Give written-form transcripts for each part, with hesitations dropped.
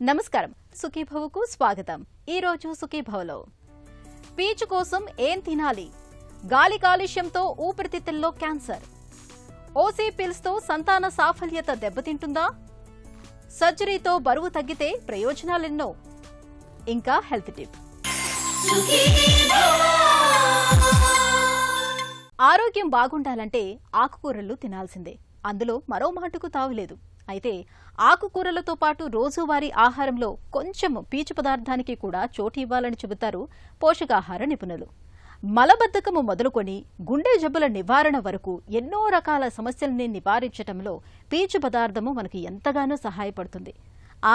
నమస్కారం సుఖీభవకు స్వాగతం. ఈ రోజు సుఖీభవలో పీచు కోసం ఏం తినాలి, గాలి కాలుష్యంతో ఊపిరితిత్తుల్లో క్యాన్సర్, ఓసీ పిల్స్ తో సంతాన సాఫల్యత దెబ్బతింటుందా, సర్జరీతో బరువు తగ్గితే ప్రయోజనాలెన్నో, ఇంకా హెల్త్ టిప్. ఆరోగ్యం బాగుండాలంటే ఆకుకూరలు తినాల్సిందే, అందులో మరో మాటకు తావులేదు. అయితే ఆకుకూరలతో పాటు రోజువారీ ఆహారంలో కొంచెం పీచు పదార్థానికి కూడా చోటు ఇవ్వాలని చెబుతారు పోషకాహార నిపుణులు. మలబద్ధకము మొదలుకొని గుండె జబ్బుల నివారణ వరకు ఎన్నో రకాల సమస్యల్ని నివారించటంలో పీచు పదార్థము మనకి ఎంతగానో సహాయపడుతుంది.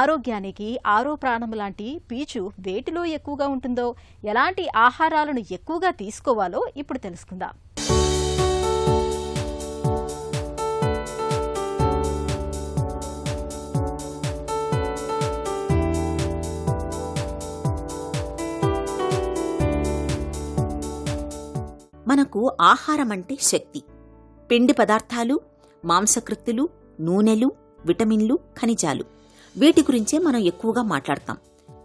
ఆరోగ్యానికి ఆరో ప్రాణం లాంటి పీచు వేటిలో ఎక్కువగా ఉంటుందో, ఎలాంటి ఆహారాలను ఎక్కువగా తీసుకోవాలో ఇప్పుడు తెలుసుకుందాం. మనకు ఆహారం అంటే శక్తి. పిండి పదార్థాలు, మాంసకృత్తులు, నూనెలు, విటమిన్లు, ఖనిజాలు, వీటి గురించే మనం ఎక్కువగా మాట్లాడతాం,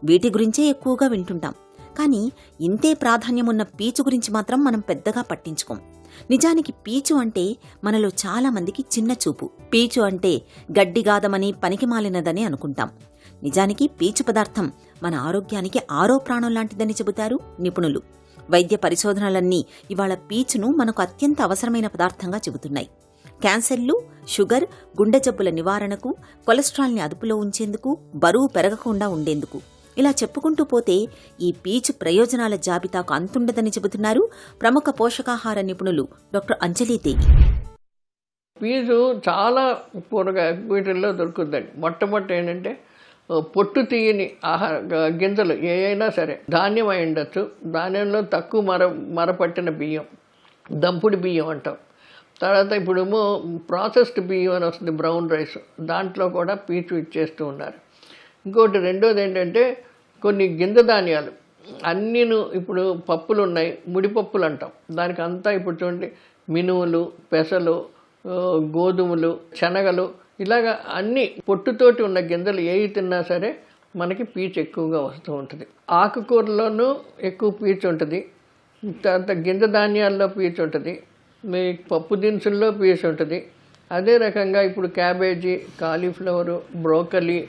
వీటి గురించే ఎక్కువగా వింటుంటాం. కానీ ఇంతే ప్రాధాన్యమున్న పీచు గురించి మాత్రం మనం పెద్దగా పట్టించుకోం. నిజానికి పీచు అంటే మనలో చాలా మందికి చిన్న చూపు. పీచు అంటే గడ్డిగాదమని, పనికిమాలినదని అనుకుంటాం. నిజానికి పీచు పదార్థం మన ఆరోగ్యానికి ఆరో ప్రాణం లాంటిదని చెబుతారు నిపుణులు. వైద్య పరిశోధనలన్నీ ఇవాళ పీచును మనకు అత్యంత అవసరమైన పదార్థంగా చెబుతున్నాయి. క్యాన్సర్లు, షుగర్, గుండె జబ్బుల నివారణకు, కొలెస్ట్రాల్ని అదుపులో ఉంచేందుకు, బరువు పెరగకుండా ఉండేందుకు, ఇలా చెప్పుకుంటూ పోతే ఈ పీచు ప్రయోజనాల జాబితాకు అంతుండదని చెబుతున్నారు ప్రముఖ పోషకాహార నిపుణులు డాక్టర్ అంజలి దేవి. పీచు చాలా వీటిల్లో దొరుకుతుందండి. మొట్టమొదటి ఏంటంటే పొట్టు తీయని ఆహార గింజలు ఏ అయినా సరే, ధాన్యం అయి ఉండొచ్చు, ధాన్యంలో తక్కువ మరపట్టిన బియ్యం, దంపుడు బియ్యం అంటాం. తర్వాత ఇప్పుడేమో ప్రాసెస్డ్ బియ్యం అని వస్తుంది, బ్రౌన్ రైస్, దాంట్లో కూడా పీచు ఇచ్చేస్తూ ఉన్నారు. ఇంకోటి రెండోది ఏంటంటే కొన్ని గింజ ధాన్యాలు అన్నీను, ఇప్పుడు పప్పులు ఉన్నాయి, ముడిపప్పులు అంటాం, దానికి అంతా ఇప్పుడు చూడండి మినుములు, పెసలు, గోధుమలు, శనగలు, ఇలాగా అన్ని పొట్టుతోటి ఉన్న గింజలు ఏవి తిన్నా సరే మనకి పీచు ఎక్కువగా వస్తూ ఉంటుంది. ఆకుకూరలోనూ ఎక్కువ పీచు ఉంటుంది, తర్వాత గింజ ధాన్యాల్లో పీచు ఉంటుంది, మీ పప్పు దినుసుల్లో పీచు ఉంటుంది. అదే రకంగా ఇప్పుడు క్యాబేజీ, కాలీఫ్లవరు, బ్రోకలీ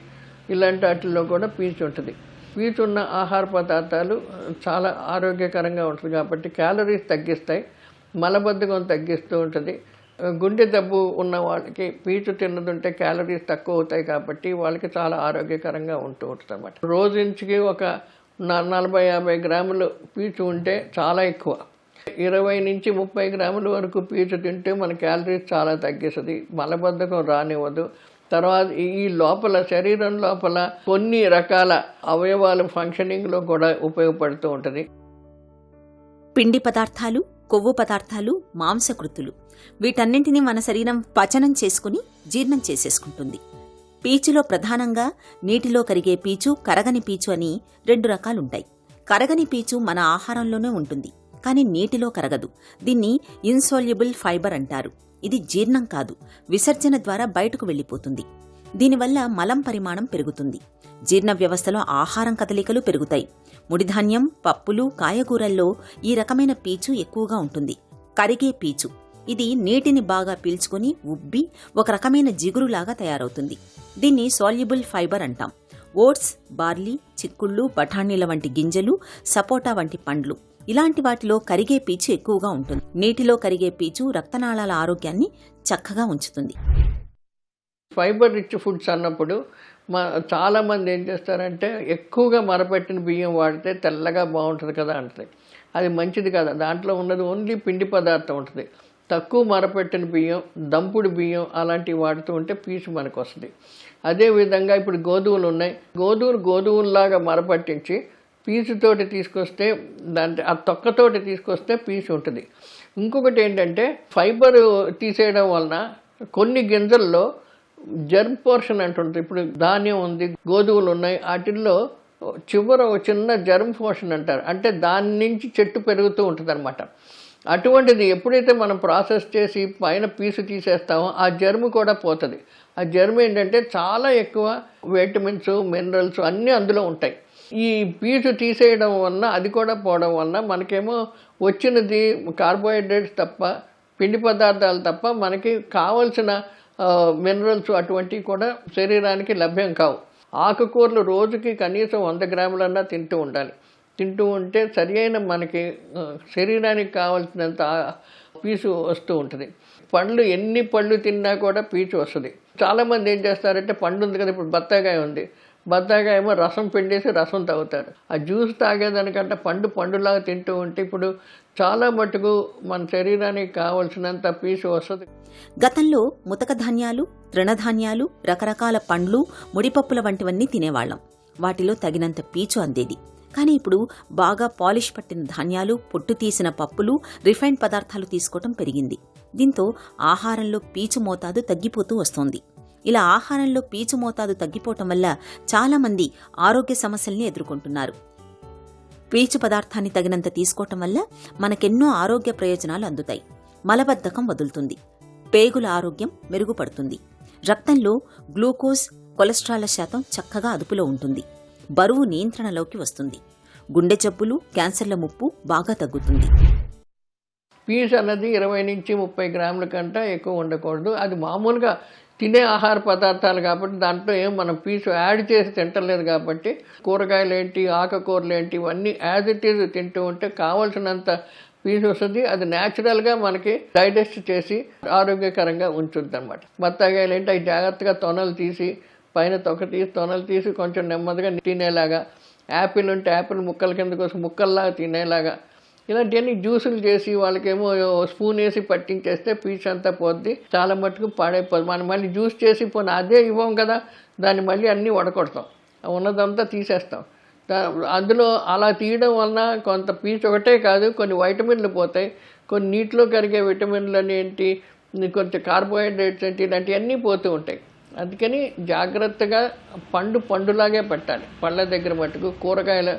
ఇలాంటి వాటిల్లో కూడా పీచు ఉంటుంది. పీచు ఉన్న ఆహార పదార్థాలు చాలా ఆరోగ్యకరంగా ఉంటుంది కాబట్టి క్యాలరీస్ తగ్గిస్తాయి, మలబద్ధకం తగ్గిస్తూ ఉంటుంది. గుండె జబ్బు ఉన్న వాళ్ళకి పీచు తిన్నదుంటే క్యాలరీస్ తక్కువ అవుతాయి కాబట్టి వాళ్ళకి చాలా ఆరోగ్యకరంగా ఉంటూ ఉంటుంది అన్నమాట. రోజుకి ఒక 40-50 గ్రాములు పీచు ఉంటే చాలా ఎక్కువ. 20 నుంచి 30 గ్రాముల వరకు పీచు తింటే మన క్యాలరీస్ చాలా తగ్గిస్తుంది, మలబద్ధకం రానివ్వదు. తర్వాత ఈ లోపల శరీరం లోపల కొన్ని రకాల అవయవాల ఫంక్షనింగ్లో కూడా ఉపయోగపడుతూ ఉంటుంది. పిండి పదార్థాలు, కొవ్వు పదార్థాలు, మాంసకృత్తులు, వీటన్నింటినీ మన శరీరం పచనం చేసుకుని జీర్ణం చేసేసుకుంటుంది. పీచులో ప్రధానంగా నీటిలో కరిగే పీచు, కరగని పీచు అని 2 రకాలుంటాయి. కరగని పీచు మన ఆహారంలోనే ఉంటుంది, కానీ నీటిలో కరగదు. దీన్ని ఇన్సాల్యుబుల్ ఫైబర్ అంటారు. ఇది జీర్ణం కాదు, విసర్జన ద్వారా బయటకు వెళ్లిపోతుంది. దీనివల్ల మలం పరిమాణం పెరుగుతుంది, జీర్ణ వ్యవస్థలో ఆహారం కదలికలు పెరుగుతాయి. ముడిధాన్యం, పప్పులు, కాయగూరల్లో ఈ రకమైన పీచు ఎక్కువగా ఉంటుంది. కరిగే పీచు, ఇది నీటిని బాగా పీల్చుకుని ఉబ్బి ఒక రకమైన జిగురులాగా తయారవుతుంది. దీన్ని సాల్యుబుల్ ఫైబర్ అంటాం. ఓట్స్, బార్లీ, చిక్కుళ్ళు, బఠానీల వంటి గింజలు, సపోటా వంటి పండ్లు, ఇలాంటి వాటిలో కరిగే పీచు ఎక్కువగా ఉంటుంది. నీటిలో కరిగే పీచు రక్తనాళాల ఆరోగ్యాన్ని చక్కగా ఉంచుతుంది. ఫైబర్ రిచ్ ఫుడ్స్ అన్నప్పుడు చాలామంది ఏం చేస్తారంటే ఎక్కువగా మరపెట్టిన బియ్యం వాడితే తెల్లగా బాగుంటుంది కదా అంటుంది. అది మంచిది కదా, దాంట్లో ఉన్నది ఓన్లీ పిండి పదార్థం ఉంటుంది. తక్కువ మరపెట్టిన బియ్యం, దంపుడు బియ్యం అలాంటివి వాడుతూ ఉంటే పీచు మనకు వస్తుంది. అదేవిధంగా ఇప్పుడు గోధుమలు ఉన్నాయి, గోధుమల్లాగా మరపట్టించి పీచుతోటి తీసుకొస్తే, ఆ తొక్కతోటి తీసుకొస్తే పీచు ఉంటుంది. ఇంకొకటి ఏంటంటే ఫైబర్ తీసేయడం వలన కొన్ని గింజల్లో జర్మ్ పోర్షన్ అంటుంటుంది. ఇప్పుడు ధాన్యం ఉంది, గోధుమలు ఉన్నాయి, వాటిల్లో చివర ఒక చిన్న జర్మ్ పోర్షన్ అంటారు, అంటే దాని నుంచి చెట్టు పెరుగుతూ ఉంటుంది అనమాట. అటువంటిది ఎప్పుడైతే మనం ప్రాసెస్ చేసి పైన పీసు తీసేస్తామో ఆ జర్మ్ కూడా పోతుంది. ఆ జర్మ్ ఏంటంటే చాలా ఎక్కువ విటమిన్స్, మినరల్స్ అన్నీ అందులో ఉంటాయి. ఈ పీచు తీసేయడం వలన అది కూడా పోవడం వలన మనకేమో వచ్చినది కార్బోహైడ్రేట్స్ తప్ప, పిండి పదార్థాలు తప్ప మనకి కావలసిన మినరల్స్ అటువంటివి కూడా శరీరానికి లభ్యం కావు. ఆకుకూరలు రోజుకి కనీసం 100 గ్రాములన్నా తింటూ ఉండాలి. తింటూ ఉంటే సరి అయిన మనకి శరీరానికి కావాల్సినంత పీచు వస్తూ ఉంటుంది. పండ్లు ఎన్ని పళ్ళు తిన్నా కూడా పీచు వస్తుంది. చాలామంది ఏం చేస్తారంటే పండు ఉంది కదా, ఇప్పుడు బత్తాకాయ ఉంది, బత్తాకాయ ఏమో రసం పిండేసి రసం తాగుతారు. ఆ జ్యూస్ తాగేదానికంటే పండులాగా తింటూ ఉంటే ఇప్పుడు చాలా మటుకు మన శరీరానికి కావలసినంత పీచు వస్తుంది. గతంలో ముతక ధాన్యాలు, తృణధాన్యాలు, రకరకాల పండ్లు, ముడిపప్పుల వంటివన్నీ తినేవాళ్లం. వాటిలో తగినంత పీచు అందేది. కానీ ఇప్పుడు బాగా పాలిష్ పట్టిన ధాన్యాలు, పొట్టు తీసిన పప్పులు, రిఫైన్డ్ పదార్థాలు తీసుకోవటం పెరిగింది. దీంతో ఆహారంలో పీచు మోతాదు తగ్గిపోతూ వస్తోంది. ఇలా ఆహారంలో పీచు మోతాదు తగ్గిపోవటం వల్ల చాలామంది ఆరోగ్య సమస్యల్ని ఎదుర్కొంటున్నారు. పీచు పదార్థాన్ని తగినంత తీసుకోవటం వల్ల మనకెన్నో ఆరోగ్య ప్రయోజనాలు అందుతాయి. మలబద్ధకం వదులుతుంది, పేగుల ఆరోగ్యం మెరుగుపడుతుంది, రక్తంలో గ్లూకోజ్, కొలెస్ట్రాల్ శాతం చక్కగా అదుపులో ఉంటుంది, బరువు నియంత్రణలోకి వస్తుంది, గుండె జబ్బులు, క్యాన్సర్ల ముప్పు బాగా తగ్గుతుంది. పీచు అన్నది 20 నుంచి 30 గ్రాముల కంటే ఎక్కువ ఉండకూడదు. అది మామూలుగా తినే ఆహార పదార్థాలు కాబట్టి దాంట్లో ఏం మనం పీచు యాడ్ చేసి తింటలేదు కాబట్టి కూరగాయలు ఏంటి, ఆకుకూరలు ఏంటి, ఇవన్నీ యాజ్ ఇట్ ఈజ్ తింటూ ఉంటే కావాల్సినంత పీచు వస్తుంది. అది న్యాచురల్గా మనకి డైజెస్ట్ చేసి ఆరోగ్యకరంగా ఉంచుద్ది అనమాట. బత్తాకాయలు ఏంటి, అవి జాగ్రత్తగా తొనలు తీసి పైన తొక్క తీసి తొనలు తీసి కొంచెం నెమ్మదిగా తినేలాగా, యాపిల్ ఉంటే యాపిల్ ముక్కల కింద కోసం ముక్కల్లాగా తినేలాగా, ఇలాంటివన్నీ జ్యూసులు చేసి వాళ్ళకేమో స్పూన్ వేసి పట్టించేస్తే పీచు అంతా పోద్ది, చాలా మట్టుకు పాడైపోద్ది. మనం మళ్ళీ జ్యూస్ చేసి పోనీ అదే ఇవ్వం కదా, దాన్ని మళ్ళీ అన్నీ వడకొడతాం, ఉన్నదంతా తీసేస్తాం. అందులో అలా తీయడం వలన కొంత పీచు ఒకటే కాదు, కొన్ని వైటమిన్లు పోతాయి, కొన్ని నీటిలో కరిగే విటమిన్లు అని ఏంటి, కొంచెం కార్బోహైడ్రేట్స్ ఏంటి, ఇలాంటివన్నీ పోతూ ఉంటాయి. అందుకని జాగ్రత్తగా పండులాగే పెట్టాలి. పళ్ళ దగ్గర మట్టుకు కూరగాయలు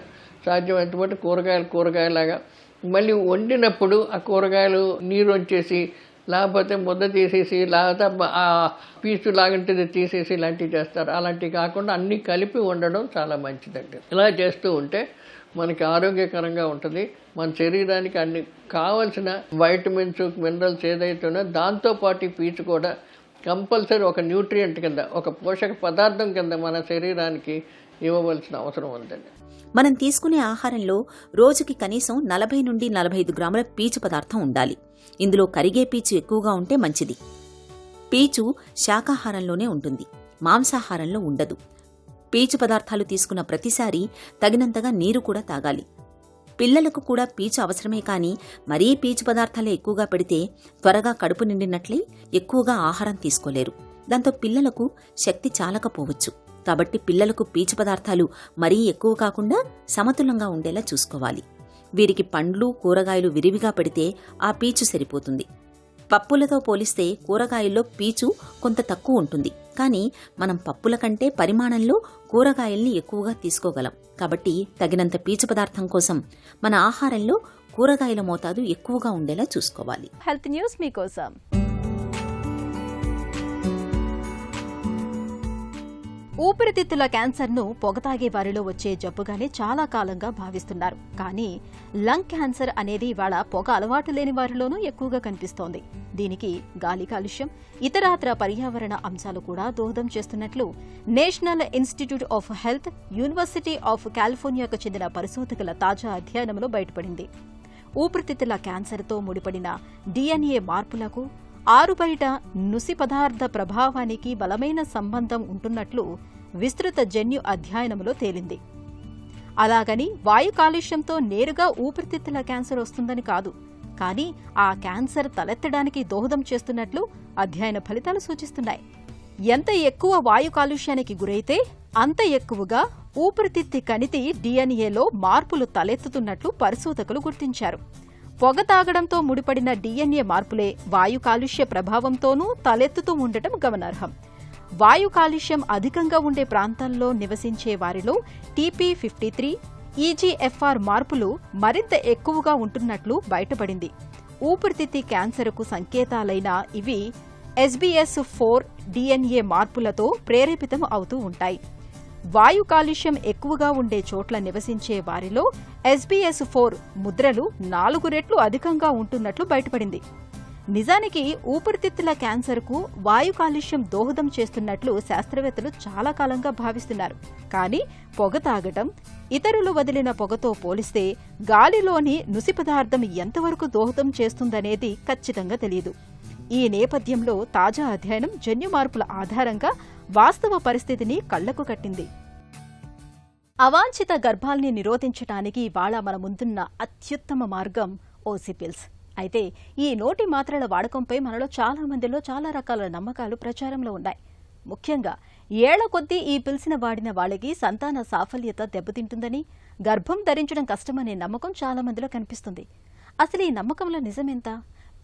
సాధ్యమైనంత మటు కూరగాయలాగా, మళ్ళీ వండినప్పుడు ఆ కూరగాయలు నీరు వచ్చేసి లేకపోతే ముద్ద తీసేసి లేకపోతే ఆ పీచు లాగంటిది తీసేసి ఇలాంటివి చేస్తారు. అలాంటివి కాకుండా అన్నీ కలిపి వండడం చాలా మంచిదండి. ఇలా చేస్తూ ఉంటే మనకి ఆరోగ్యకరంగా ఉంటుంది. మన శరీరానికి అన్ని కావలసిన వైటమిన్స్, మినరల్స్ ఏదైతే ఉన్నాయో దాంతోపాటు పీచు కూడా కంపల్సరీ ఒక న్యూట్రియంట్ కింద, ఒక పోషక పదార్థం కింద మన శరీరానికి ఇవ్వవలసిన అవసరం ఉందండి. మనం తీసుకునే ఆహారంలో రోజుకి కనీసం 40 నుండి 45 గ్రాముల పీచు పదార్థం ఉండాలి. ఇందులో కరిగే పీచు ఎక్కువగా ఉంటే మంచిది. పీచు శాకాహారంలోనే ఉంటుంది, మాంసాహారంలో ఉండదు. పీచు పదార్థాలు తీసుకున్న ప్రతిసారి తగినంతగా నీరు కూడా తాగాలి. పిల్లలకు కూడా పీచు అవసరమే, కానీ మరీ పీచు పదార్థాలే ఎక్కువగా పెడితే త్వరగా కడుపు నిండినట్లే ఎక్కువగా ఆహారం తీసుకోలేరు. దాంతో పిల్లలకు శక్తి చాలకపోవచ్చు. కాబట్టి పిల్లలకు పీచు పదార్థాలు మరీ ఎక్కువ కాకుండా సమతులంగా ఉండేలా చూసుకోవాలి. వీరికి పండ్లు, కూరగాయలు విరివిగా పెడితే ఆ పీచు సరిపోతుంది. పప్పులతో పోలిస్తే కూరగాయల్లో పీచు కొంత తక్కువ ఉంటుంది, కానీ మనం పప్పుల కంటే పరిమాణంలో కూరగాయల్ని ఎక్కువగా తీసుకోగలం. కాబట్టి తగినంత పీచు పదార్థం కోసం మన ఆహారంలో కూరగాయల మోతాదు ఎక్కువగా ఉండేలా చూసుకోవాలి. హెల్త్ న్యూస్ మీకోసం. ఊపిరితిత్తుల క్యాన్సర్ను పొగతాగే వారిలో వచ్చే జబ్బుగానే చాలా కాలంగా భావిస్తున్నారు. కానీ లంగ్ క్యాన్సర్ అనేది ఇవాళ పొగ అలవాటు లేని వారిలోనూ ఎక్కువగా కనిపిస్తోంది. దీనికి గాలి కాలుష్యం, ఇతరాతర పర్యావరణ అంశాలు కూడా దోహదం చేస్తున్నట్లు national institute of health, university of కాలిఫోర్నియాకు చెందిన పరిశోధకుల తాజా అధ్యయనంలో బయటపడింది. ఊపిరితిత్తుల క్యాన్సర్తో ముడిపడిన DNA మార్పులకు ఆరుబయట నుసి పదార్థ ప్రభావానికి బలమైన సంబంధం ఉంటున్నట్లు విస్తృత జన్యు అధ్యయనంలో తేలింది. అలాగని వాయు కాలుష్యంతో నేరుగా ఊపిరితిత్తుల క్యాన్సర్ వస్తుందని కాదు, కానీ ఆ క్యాన్సర్ తలెత్తడానికి దోహదం చేస్తున్నట్లు అధ్యయన ఫలితాలు సూచిస్తున్నాయి. ఎంత ఎక్కువ వాయు కాలుష్యానికి గురైతే అంత ఎక్కువగా ఊపిరితిత్తి కణితి DNAలో మార్పులు తలెత్తుతున్నట్లు పరిశోధకులు గుర్తించారు. పొగ తాగడంతో ముడిపడిన DNA మార్పులే వాయు కాలుష్య ప్రభావంతోనూ తలెత్తుతూ ఉండటం గమనార్హం. వాయు కాలుష్యం అధికంగా ఉండే ప్రాంతాల్లో నివసించే వారిలో TP53, EGFR మార్పులు మరింత ఎక్కువగా ఉంటున్నట్లు బయటపడింది. ఊపిరితిత్తి క్యాన్సర్కు సంకేతాలైన ఇవి SBS4 DNA మార్పులతో ప్రేరేపితం అవుతూ ఉంటాయి. వాయు కాలుష్యం ఎక్కువగా ఉండే చోట్ల నివసించే వారిలో SBS4 ముద్రలు 4 రెట్లు అధికంగా ఉంటున్నట్లు బయటపడింది. నిజానికి ఊపిరితిత్తుల క్యాన్సర్కు వాయు కాలుష్యం దోహదం చేస్తున్నట్లు శాస్త్రవేత్తలు చాలా కాలంగా భావిస్తున్నారు. కానీ పొగ తాగటం, ఇతరులు వదిలిన పొగతో పోలిస్తే గాలిలోని నుసి పదార్థం ఎంతవరకు దోహదం చేస్తుందనేది ఖచ్చితంగా తెలియదు. ఈ నేపథ్యంలో తాజా అధ్యయనం జన్యు మార్పుల ఆధారంగా వాస్తవ పరిస్థితిని కళ్లకు కట్టింది. అవాంఛిత గర్భాల్ని నిరోధించటానికి ఇవాళ మన ముందున్న అత్యుత్తమ మార్గం ఓసిపిల్స్. అయితే ఈ నోటి మాత్రల వాడకంపై మనలో చాలా మందిలో చాలా రకాల నమ్మకాలు ప్రచారంలో ఉన్నాయి. ముఖ్యంగా ఏళ్ల కొద్దీ ఈ పిల్స్ని వాడిన వాళ్ళకి సంతాన సాఫల్యత దెబ్బతింటుందని, గర్భం ధరించడం కష్టమనే నమ్మకం చాలా మందిలో కనిపిస్తుంది. అసలు ఈ నమ్మకంలో నిజమెంత?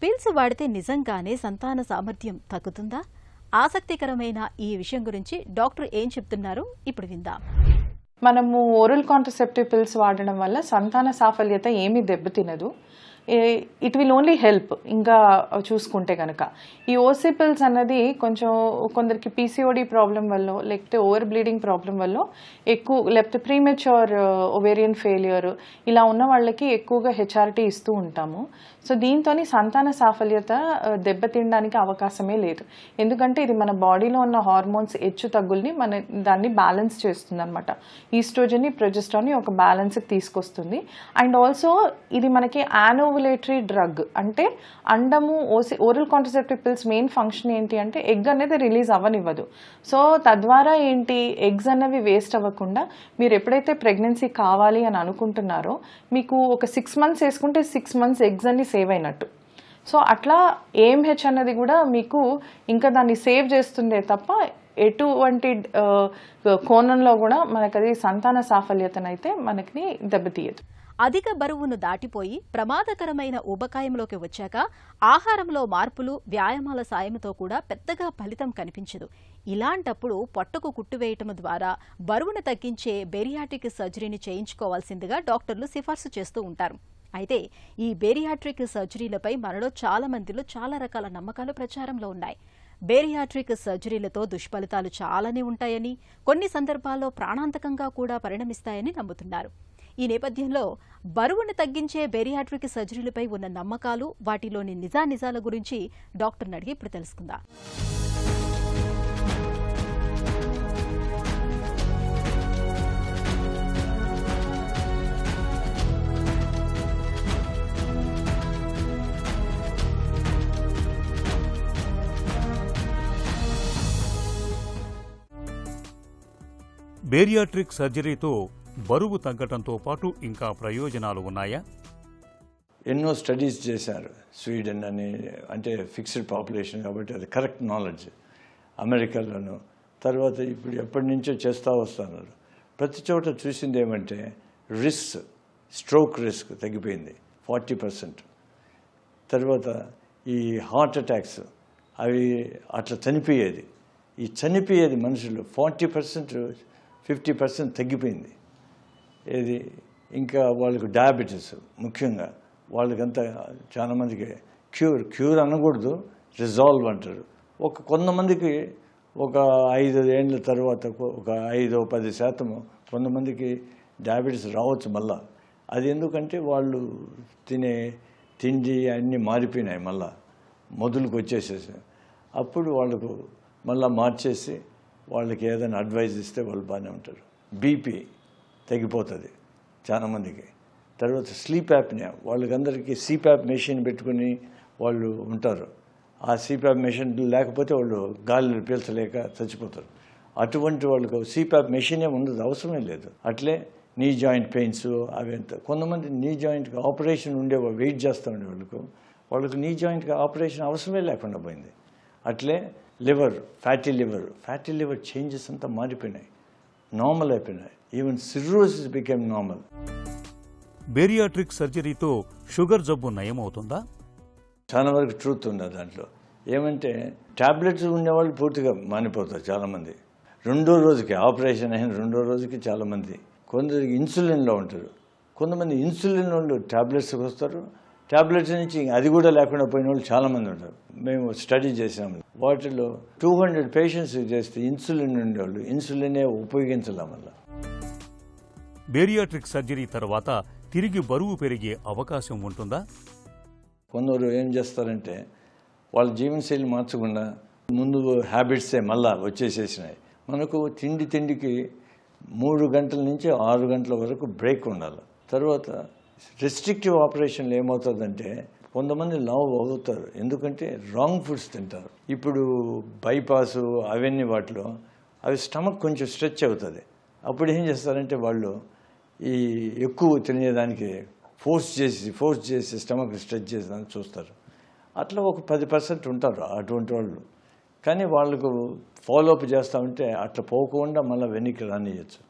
పిల్స్ వాడితే నిజంగానే సంతాన సామర్థ్యం తగ్గుతుందా? ఆసక్తికరమైన ఈ విషయం గురించి డాక్టర్ ఏం చెప్తున్నారు ఇప్పుడు విందాం. మనము ఓరల్ కాంట్రసెప్టివ్ పిల్స్ వాడడం వల్ల సంతాన సాఫల్యత ఏమీ దెబ్బతినదు. It will only help. ఇంకా చూసుకుంటే కనుక ఈ ఓసీ పిల్స్ అన్నది కొందరికి పీసీఓడి ప్రాబ్లం వల్ల, లేకపోతే ఓవర్ బ్లీడింగ్ ప్రాబ్లం వల్ల ఎక్కువ, లేకపోతే ప్రీమెచ్యూర్ ఓవేరియన్ ఫెయిల్యూర్ ఇలా ఉన్న వాళ్ళకి ఎక్కువగా హెచ్ఆర్టీ ఇస్తూ ఉంటాము. సో దీంతో సంతాన సాఫల్యత దెబ్బతినడానికి అవకాశమే లేదు. ఎందుకంటే ఇది మన బాడీలో ఉన్న హార్మోన్స్ హెచ్చు తగ్గుల్ని దాన్ని బ్యాలెన్స్ చేస్తుంది అనమాట. ఈస్ట్రోజన్ని, ప్రొజెస్ట్రాన్ని ఒక బ్యాలెన్స్కి తీసుకొస్తుంది. అండ్ ఆల్సో ఇది మనకి యానోవులేటరీ డ్రగ్. అంటే అండము oral contraceptive pills main function ఏంటి అంటే ఎగ్ అనేది రిలీజ్ అవ్వనివ్వదు. సో తద్వారా ఏంటి, ఎగ్స్ అన్నవి వేస్ట్ అవ్వకుండా మీరు ఎప్పుడైతే ప్రెగ్నెన్సీ కావాలి అని అనుకుంటున్నారో మీకు ఒక 6 months వేసుకుంటే 6 months ఎగ్స్ అన్ని సేవ్ అయినట్టు. సో అట్లా AMH అన్నది కూడా మీకు ఇంకా దాన్ని సేవ్ చేస్తుందే తప్ప ఎటువంటి కోణంలో కూడా మనకది సంతాన సాఫల్యతనైతే మనకి దెబ్బతీయదు. అధిక బరువును దాటిపోయి ప్రమాదకరమైన ఊబకాయంలోకి వచ్చాక ఆహారంలో మార్పులు, వ్యాయామాల సాయంతో కూడా పెద్దగా ఫలితం కనిపించదు. ఇలాంటప్పుడు పొట్టకు కుట్టువేయటం ద్వారా బరువును తగ్గించే బేరియాట్రిక్ సర్జరీని చేయించుకోవాల్సిందిగా డాక్టర్లు సిఫార్సు చేస్తూ ఉంటారు. అయితే ఈ బేరియాట్రిక్ సర్జరీలపై మనలో చాలా మందిలో చాలా రకాల నమ్మకాలు ప్రచారంలో ఉన్నాయి. బేరియాట్రిక్ సర్జరీలతో దుష్ఫలితాలు చాలానే ఉంటాయని, కొన్ని సందర్భాల్లో ప్రాణాంతకంగా కూడా పరిణమిస్తాయని నమ్ముతున్నారు. ఈ నేపథ్యంలో బరువును తగ్గించే బేరియాట్రిక్ సర్జరీలపై ఉన్న నమ్మకాలు, వాటిలోని నిజానిజాల గురించి డాక్టర్ని అడిగి ఇప్పుడు తెలుసుకుందాం. బేరియాట్రిక్ సర్జరీతో బరువు తగ్గటంతో పాటు ఇంకా ప్రయోజనాలు ఉన్నాయా? ఎన్నో స్టడీస్ చేశారు. స్వీడన్ అని, అంటే ఫిక్స్డ్ పాపులేషన్ కాబట్టి అది కరెక్ట్ నాలెడ్జ్. అమెరికాలోను, తర్వాత ఇప్పుడు ఎప్పటి నుంచో చేస్తూ వస్తున్నారు. ప్రతి చోట చూసింది ఏమంటే స్ట్రోక్ రిస్క్ తగ్గిపోయింది 40%. తర్వాత ఈ హార్ట్ అటాక్స్ అవి అట్లా చనిపోయేది మనుషులు 40%, 50% తగ్గిపోయింది. ఏది ఇంకా వాళ్ళకు డయాబెటీస్, ముఖ్యంగా వాళ్ళకంతా చాలామందికి క్యూర్ అనకూడదు, రిజాల్వ్ అంటారు. కొంతమందికి ఒక 5 ఏళ్ళ తర్వాత ఒక 5-10% కొంతమందికి డయాబెటీస్ రావచ్చు మళ్ళా. అది ఎందుకంటే వాళ్ళు తినే తిండి అన్నీ మారిపోయినాయి, మళ్ళా మొదలుకు వచ్చేసేసి. అప్పుడు వాళ్ళకు మళ్ళీ మార్చేసి వాళ్ళకి ఏదైనా అడ్వైజ్ ఇస్తే వాళ్ళు బాగానే ఉంటారు. బీపీ తగ్గిపోతుంది చాలామందికి. తర్వాత స్లీప్ యాప్నియా, వాళ్ళకందరికీ సిప్యాప్ మెషిన్ పెట్టుకుని వాళ్ళు ఉంటారు. ఆ సిప్యాప్ మెషిన్ లేకపోతే వాళ్ళు గాలి పీల్చలేక చచ్చిపోతారు. అటువంటి వాళ్ళకు సిప్యాప్ మెషినే ఉండదు, అవసరమే లేదు. అట్లే నీ జాయింట్ పెయిన్స్ అవి ఎంత, కొంతమంది నీ జాయింట్కి ఆపరేషన్ వెయిట్ చేస్తూ ఉండే వాళ్ళకు నీ జాయింట్కి ఆపరేషన్ అవసరమే లేకుండా పోయింది. అట్లే ఫ్యాటీ లివర్ చేంజెస్ అంతా మారిపోయినాయి, నార్మల్ అయిపోయినాయి. Even cirrhosis became normal. Bariatric సర్జరీతో షుగర్ జబ్బు నయమవుతుందా? చాలా వరకు ట్రూత్ ఉంది దాంట్లో. ఏమంటే టాబ్లెట్స్ ఉండేవాళ్ళు పూర్తిగా మానిపోతారు చాలామంది. ఆపరేషన్ అయిన 2వ రోజుకి చాలామంది. కొందరికి ఇన్సులిన్లో ఉంటారు, కొంతమంది ఇన్సులిన్ వాళ్ళు టాబ్లెట్స్కి వస్తారు, ట్యాబ్లెట్స్ నుంచి అది కూడా లేకుండా పోయిన వాళ్ళు చాలామంది ఉంటారు. మేము స్టడీ చేసాము. వాటిలో 200 పేషెంట్స్ చేస్తే ఇన్సులిన్ ఉండేవాళ్ళు ఇన్సులినే ఉపయోగించడం వల్ల. బేరియాట్రిక్ సర్జరీ తర్వాత తిరిగి బరువు పెరిగే అవకాశం ఉంటుందా? కొందరు ఏం చేస్తారంటే వాళ్ళ జీవనశైలి మార్చకుండా ముందు హ్యాబిట్సే మళ్ళా వచ్చేసేసినాయి. మనకు తిండికి 3 గంటల నుంచి 6 గంటల వరకు బ్రేక్ ఉండాలి. తర్వాత రెస్ట్రిక్టివ్ ఆపరేషన్లు ఏమవుతుందంటే కొంతమంది లావు అవుతారు, ఎందుకంటే రాంగ్ ఫుడ్స్ తింటారు. ఇప్పుడు బైపాసు అవన్నీ వాటిలో అవి స్టమక్ కొంచెం స్ట్రెచ్ అవుతుంది. అప్పుడు ఏం చేస్తారంటే వాళ్ళు ఈ ఎక్కువ తినేదానికి ఫోర్స్ చేసి స్టమక్ స్ట్రెచ్ చేసేదానికి చూస్తారు. అట్లా ఒక 10% ఉంటారు అటువంటి వాళ్ళు. కానీ వాళ్ళకు ఫాలోఅప్ చేస్తూ ఉంటే అట్లా పోకుండా మళ్ళీ వెనక్కి రానియచ్చు.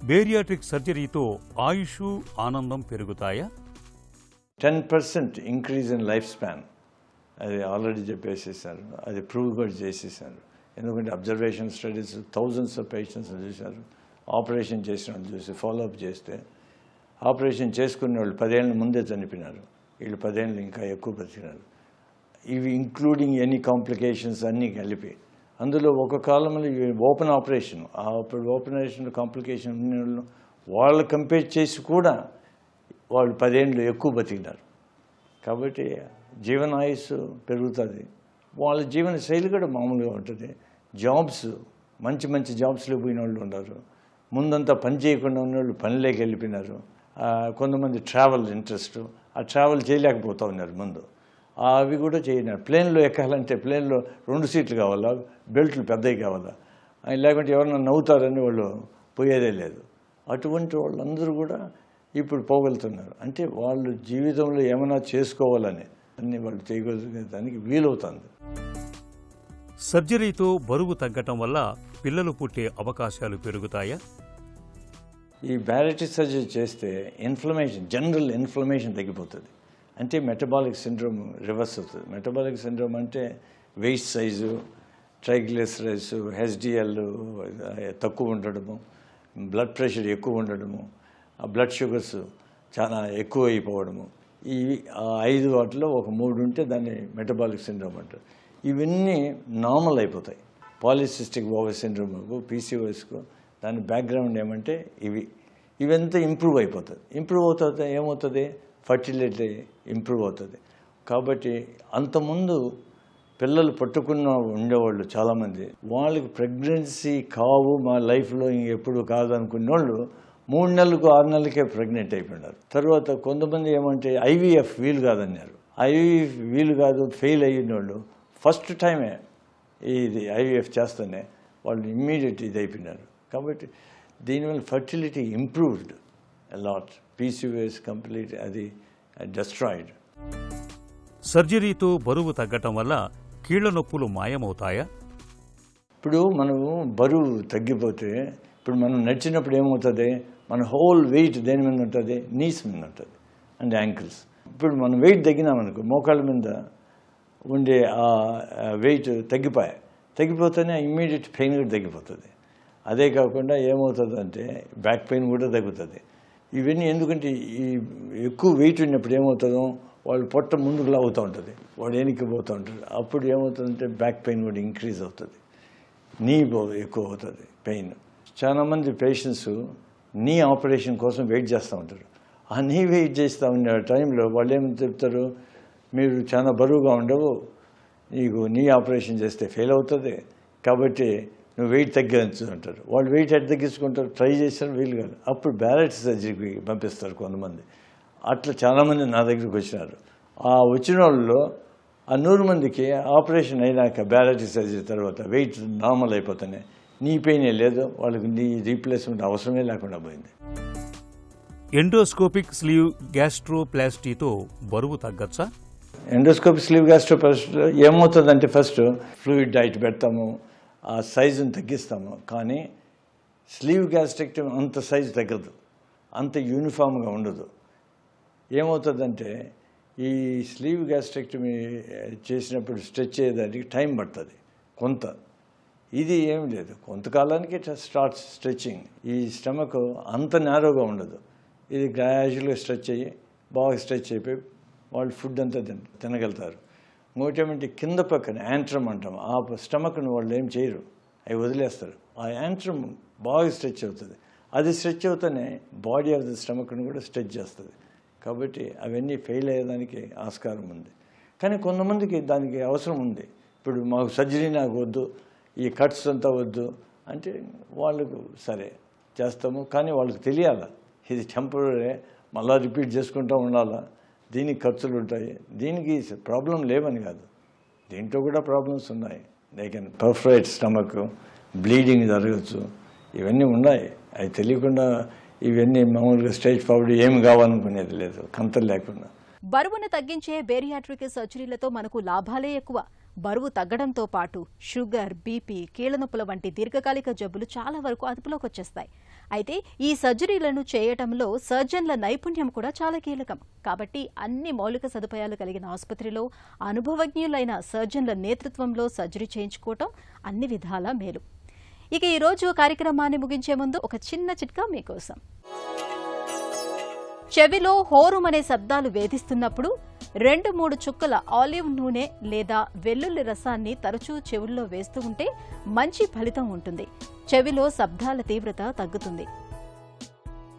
బేరియాట్రిక్ సర్జరీతో ఆయుష్ ఆనందం పెరుగుతాయా? 10% ఇంక్రీజ్ ఇన్ లైఫ్ స్పాన్ అది ఆల్రెడీ చెప్పేసేసారు. అది ప్రూవ్ కూడా చేసేసారు. ఎందుకంటే observation studies thousands of patients చూశారు. ఆపరేషన్ చేసిన వాళ్ళు చూసి ఫాలోఅప్ చేస్తే ఆపరేషన్ చేసుకునే వాళ్ళు 10 ఏళ్ళ ముందే చనిపోయినారు. వీళ్ళు 10 ఏళ్ళు ఇంకా ఎక్కువ బతికినారు. ఇవి ఇంక్లూడింగ్ ఎనీ కాంప్లికేషన్స్ అన్నీ కలిపి. అందులో ఒక కాలంలో ఓపెన్ ఆపరేషన్ కాంప్లికేషన్ ఉన్న వాళ్ళు కంపేర్ చేసి కూడా వాళ్ళు 10 ఏళ్ళు ఎక్కువ బతికినారు. కాబట్టి జీవనాయుస్సు పెరుగుతుంది. వాళ్ళ జీవన శైలి కూడా మామూలుగా ఉంటుంది. జాబ్స్ మంచి జాబ్స్లో పోయిన వాళ్ళు ఉన్నారు. ముందంతా పని చేయకుండా ఉన్న వాళ్ళు పనిలోకి వెళ్ళిపోయినారు. కొంతమంది ట్రావెల్ ఇంట్రెస్ట్, ఆ ట్రావెల్ చేయలేకపోతూ ఉన్నారు ముందు. అవి కూడా చేయనారు. ప్లేన్లో ఎక్కాలంటే ప్లేన్లో 2 సీట్లు కావాలా, బెల్ట్లు పెద్దవి కావాలా, లేకుంటే ఎవరన్నా నవ్వుతారని వాళ్ళు పోయేదే లేదు. అటువంటి వాళ్ళందరూ కూడా ఇప్పుడు పోగలుగుతున్నారు. అంటే వాళ్ళు జీవితంలో ఏమైనా చేసుకోవాలని అన్ని వాళ్ళు చేయగలిగేదానికి వీలవుతుంది. సర్జరీతో బరువు తగ్గటం వల్ల పిల్లలు పుట్టే అవకాశాలు పెరుగుతాయా? ఈ బ్యారియాట్రిక్ సర్జరీ చేస్తే జనరల్ ఇన్ఫ్లమేషన్ తగ్గిపోతుంది. అంటే మెటబాలిక్ సిండ్రోమ్ రివర్స్ అవుతుంది. మెటబాలిక్ సిండ్రోమ్ అంటే వెయిట్ సైజు, ట్రైగ్లిసరైడ్స్, హెచ్డిఎల్ తక్కువ ఉండడము, బ్లడ్ ప్రెషర్ ఎక్కువ ఉండడము, బ్లడ్ షుగర్స్ చాలా ఎక్కువ అయిపోవడము. ఈ 5 వాటిలో ఒక 3 ఉంటే దాన్ని మెటబాలిక్ సిండ్రోమ్ అంటారు. ఇవన్నీ నార్మల్ అయిపోతాయి. పాలిసిస్టిక్ ఓవరీ సిండ్రోమ్కు, పీసీఓఎస్కు దాని బ్యాక్గ్రౌండ్ ఏమంటే ఇవంతా ఇంప్రూవ్ అయిపోతుంది. ఇంప్రూవ్ అవుతుంది ఏమవుతుంది, ఫర్టిలిటీ ఇంప్రూవ్ అవుతుంది. కాబట్టి అంతకుముందు పిల్లలు పట్టుకున్న ఉండేవాళ్ళు చాలామంది, వాళ్ళకి ప్రెగ్నెన్సీ కావు మా లైఫ్లో ఇంకెప్పుడు కాదు అనుకున్న వాళ్ళు 3 నెలలకు 6 నెలలకే ప్రెగ్నెంట్ అయిపోయినారు. తర్వాత కొంతమంది ఏమంటే ఐవీఎఫ్ వీలు కాదన్నారు. ఐవీఎఫ్ వీలు కాదు ఫెయిల్ అయిన వాళ్ళు ఫస్ట్ టైమే ఇది ఐవీఎఫ్ చేస్తేనే వాళ్ళు ఇమ్మీడియట్ ఇది అయిపోయినారు. కాబట్టి దీనివల్ల fertility improved a lot. PCOS complete అది డిస్ట్రాయిడ్. సర్జరీతో బరువు తగ్గటం వల్ల కీళ్ల నొప్పులు మాయమవుతాయా? ఇప్పుడు మనము బరువు తగ్గిపోతే ఇప్పుడు మనం నడిచినప్పుడు ఏమవుతుంది, మన హోల్ వెయిట్ దేని మీద ఉంటుంది, నీస్ మీద ఉంటుంది అండ్ యాంకిల్స్. ఇప్పుడు మనం వెయిట్ తగ్గినామనుకో మోకాళ్ళ మీద ఉండే ఆ వెయిట్ తగ్గిపోతేనే ఇమ్మీడియట్ పెయిన్ కూడా తగ్గిపోతుంది. అదే కాకుండా ఏమవుతుందంటే బ్యాక్ పెయిన్ కూడా తగ్గుతుంది. ఇవన్నీ ఎందుకంటే ఈ ఎక్కువ వెయిట్ ఉన్నప్పుడు ఏమవుతుందో వాళ్ళు పొట్ట ముందుకు లాగుతూ ఉంటుంది, వాడు వెనక్కి పోతూ ఉంటాడు. అప్పుడు ఏమవుతుందంటే బ్యాక్ పెయిన్ కూడా ఇంక్రీజ్ అవుతుంది, నీ ఎక్కువ అవుతుంది పెయిన్. చాలామంది పేషెంట్స్ నీ ఆపరేషన్ కోసం వెయిట్ చేస్తూ ఉంటారు. ఆ నీ వెయిట్ చేస్తూ ఉన్న టైంలో వాళ్ళు ఏమి చెప్తారు, మీరు చాలా బరువుగా ఉండవు, నీకు నీ ఆపరేషన్ చేస్తే ఫెయిల్ అవుతుంది, కాబట్టి నువ్వు వెయిట్ తగ్గించు అంటారు. వాళ్ళు వెయిట్ ఎట్ తగ్గించుకుంటారు, ట్రై చేస్తారు, వీలు కాదు. అప్పుడు బ్యారియాట్రిక్ సర్జరీకి పంపిస్తారు కొంతమంది. అట్లా చాలామంది నా దగ్గరికి వచ్చినారు. ఆ వచ్చిన వాళ్ళలో ఆ 100 మందికి ఆపరేషన్ అయినాక బ్యారియాట్రిక్ సర్జరీ తర్వాత వెయిట్ నార్మల్ అయిపోతానే నీ పెయినే లేదు, వాళ్ళకి నీ రీప్లేస్మెంట్ అవసరమే లేకుండా పోయింది. ఎండోస్కోపిక్ స్లీవ్ గ్యాస్ట్రోప్లాస్టీతో బరువు తగ్గచ్చా? ఎండోస్కోపిక్ స్లీవ్ గ్యాస్ట్రోప్లాస్టీలో ఏమవుతుందంటే ఫస్ట్ ఫ్లూయిడ్ డైట్ పెడతాము, ఆ సైజును తగ్గిస్తాము. కానీ స్లీవ్ గ్యాస్ట్రెక్టమీ అంత సైజు తగ్గదు, అంత యూనిఫామ్గా ఉండదు. ఏమవుతుందంటే ఈ స్లీవ్ గ్యాస్ట్రెక్టమీ చేసినప్పుడు స్ట్రెచ్ అయ్యేదానికి టైం పడుతుంది కొంత. ఇది ఏమి లేదు, కొంతకాలానికి స్టార్ట్స్ స్ట్రెచ్చింగ్. ఈ స్టమక్ అంత నేరోగా ఉండదు, ఇది గ్రాడ్యువల్గా స్ట్రెచ్ అయ్యి బాగా స్ట్రెచ్ అయిపోయి వాళ్ళు ఫుడ్ అంతా తినగలుగుతారు. ఇంకోటేమంటే కింద పక్కన యాంట్రమ్ అంటాం, ఆ స్టమక్ను వాళ్ళు ఏం చేయరు, అవి వదిలేస్తారు. ఆ యాంట్రమ్ బాగా స్ట్రెచ్ అవుతుంది. అది స్ట్రెచ్ అవుతానే బాడీ ఆఫ్ ద స్టమక్ను కూడా స్ట్రెచ్ చేస్తుంది. కాబట్టి అవన్నీ ఫెయిల్ అయ్యేదానికి ఆస్కారం ఉంది. కానీ కొంతమందికి దానికి అవసరం ఉంది. ఇప్పుడు మాకు సర్జరీ నాకు వద్దు, ఈ కట్స్ అంతా వద్దు అంటే వాళ్ళకు సరే చేస్తాము. కానీ వాళ్ళకి తెలియాలా ఇది టెంపరీ, మళ్ళీ రిపీట్ చేసుకుంటూ ఉండాలా, దీనికి ఖర్చులు ఉంటాయి. దీనికి ప్రాబ్లం లేవని కాదు, దీంట్లో కూడా ప్రాబ్లమ్స్ ఉన్నాయి. They can perforate stomach, bleeding జరగచ్చు, ఇవన్నీ ఉన్నాయి. అవి తెలియకుండా ఇవన్నీ మామూలుగా స్టేజ్ ఫార్వర్డ్ ఏమి కావాలనుకునేది లేదు, కంతలు లేకుండా. బరువును తగ్గించే బేరియాట్రిక్ సర్జరీలతో మనకు లాభాలే ఎక్కువ. బరువు తగ్గడంతో పాటు షుగర్, బీపీ, కీళ్లనొప్పుల వంటి దీర్ఘకాలిక జబ్బులు చాలా వరకు అదుపులోకి వచ్చేస్తాయి. అయితే ఈ సర్జరీలను చేయటంలో సర్జన్ల నైపుణ్యం కూడా చాలా కీలకం. కాబట్టి అన్ని మౌలిక సదుపాయాలు కలిగిన ఆసుపత్రిలో అనుభవజ్ఞులైన సర్జన్ల నేతృత్వంలో సర్జరీ చేయించుకోవటం అన్ని విధాలా మేలు. ఇక ఈరోజు కార్యక్రమాన్ని ముగించే ముందు ఒక చిన్న చిట్కా మీకోసం. చెవిలో హోరుమనే శబ్దాలు వేధిస్తున్నప్పుడు 2-3 చుక్కల ఆలివ్ నూనె లేదా వెల్లుల్లి రసాన్ని తరచూ చెవుల్లో వేస్తూ ఉంటే మంచి ఫలితం ఉంటుంది. చెవిలో శబ్దాల తీవ్రత తగ్గుతుంది.